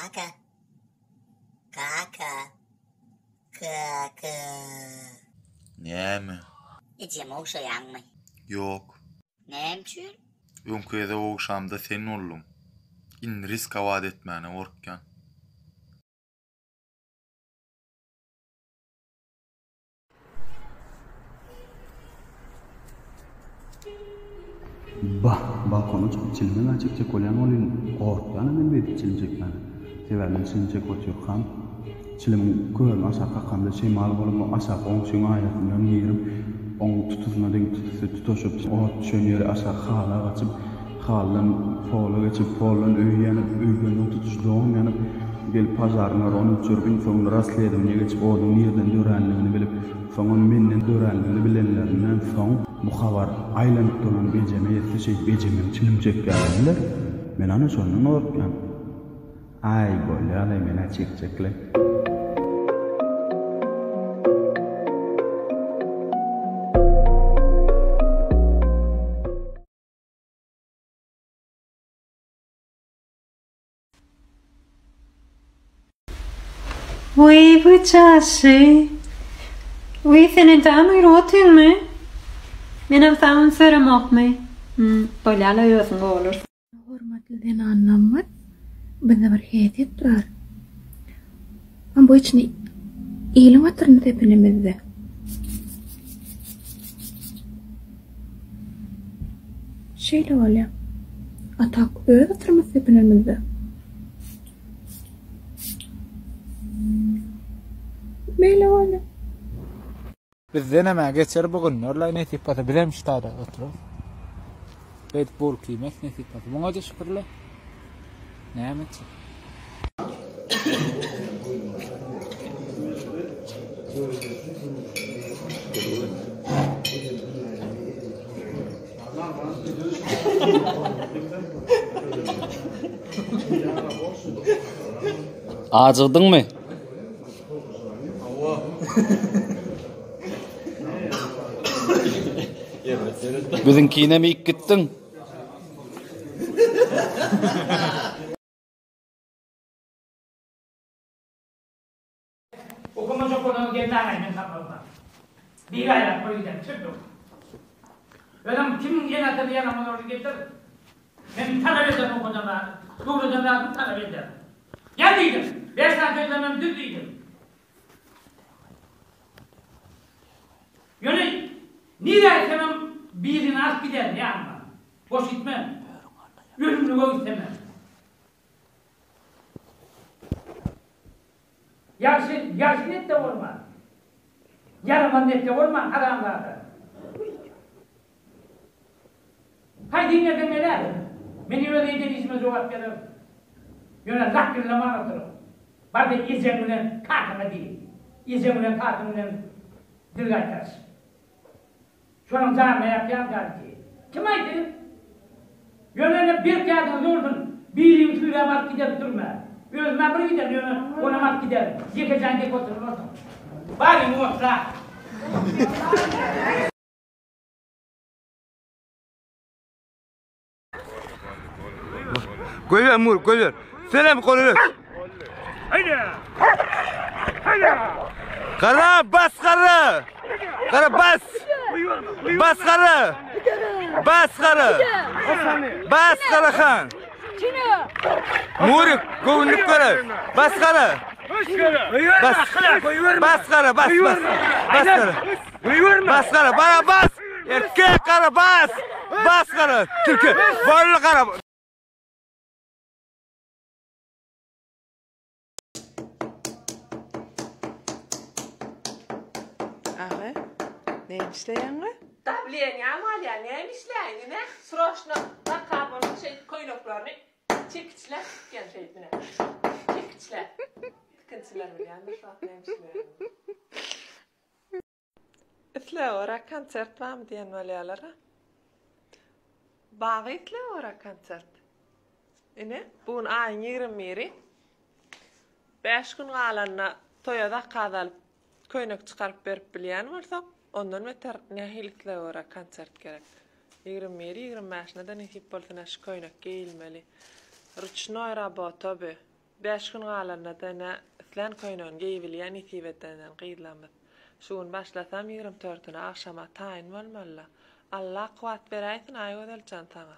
Kaka. Kaka. Kaka. Näme? Ecem oşayanmy? Yok. Nämçün? Öňkede oňşamda sen oldum. İn risk awad etmäne gorkýan. Balkona çıkıp çilmeme açıkça koyan olun korkyan men bedi çiljekmen. Severmen çiljek oturkan. Çilimin körün aşağı kakanda şey mal bolup aşağı oňşuň aýatyndan ýerim. Oň tutuşuna deň tutuşup o şöňeri aşağı hala açıp halan fola geçip folan öýýänip öýgenden tutuşduğum ýanyp gel pazarına onu çörbün soňra rastlaýdym. Ne geçip oduň ýerden dörenligini bilip soňun menden dörenligini bilenlerinden soň bu habar aýlanyp duran bejeme ýetse şey bejemen çilimjek geldiler. Men ana şondan gorkýan. Ay bolýar mena çekçekle. Oui, bu çaşı. Oui, senin tanrı rotun mu? Benim tamam söylemek mi? Böyle yazın olur. Hormatlydan anlamat. Bende bir heyet durar. Ama bu içini ilim atırını tepenemizde. Şeyle öyle. Atak öyle atırımız tepenemizde. Böyle öyle. Bizde ma geçer bugün orla ne tipata bilemiş tada oturup. Bet bol kıymek ne tipata. Buna da şükürler. Ne yapacak? Acıktın mı? Bizimkine mi gittin? Okuma çok olanı göndermeyin kapalına. Bir ayrak koyacağım, çıktım. Benim kimin yanatını yanıma doğru getirir. Ben talep ederim o kocaman. Doğrudan rahatım talep ederim. Geldiydim. 5 saat özlemem düzdüydüm. Yani nire istemem birini az gider yanıma. Boş gitmem. Ölümlü o istemem. Yarsın et de olmaz. Yarıman et de olmaz adamlarda. Haydi dinledin neler? Beni öyle edilişime cevap verir. Yöne lakkırlama anlatırım. Barda izemine kartına değil. İzemine kartına dilgaytarsın. Şu an zarma yapacağım derdi. Kim aydı? Yönene bir kağıdını durdun. Bir yıkıyla mat gider durma. Özüme bir gider yöne ona mat gider. Yıkacaksın diye oturur orada. Bari muhtar. Koy ver Mur, koy ver. Selam koyuyor. Haydi. Haydi. Kara bas kara. Kara bas. Bas kara. Bas kara. Bas kara kan. Mur, koyunup kara. Bas kara. Bas. Bas kara, bas bas. Bas kara. Bas kara, bana bas. Erkek kara bas. Bas kara. Türkiye. Varlı kara. Ağa, neymişleyen mi? Tabliyen yamal ya neymişleyen ne? Sroşna lakabının koynoklarını çekiçler gen şeydine. Çekiçler. Tıkıntılar bilen de şu an neymişleyen. İtle ora koncert var mı diyen valyalara? Bağı itle ora koncert. İne, bugün ayın 20'i. 5 gün kalanına toyada kazalıp koynok çıkarıp berip bilen varsa ondan beter nehilikle ora koncert gerek. 20-25'ne de nehip bolsun aş koynok giyilmeli. Rüçnoy rabota be. 5 gün galanna dana islan köynön geýbilýän itibetden gıýlanmaz. Şuň başlasam 24-üne akşama taýin bolmalla. Allah kuwat beräýsin aý gözelcan taňa.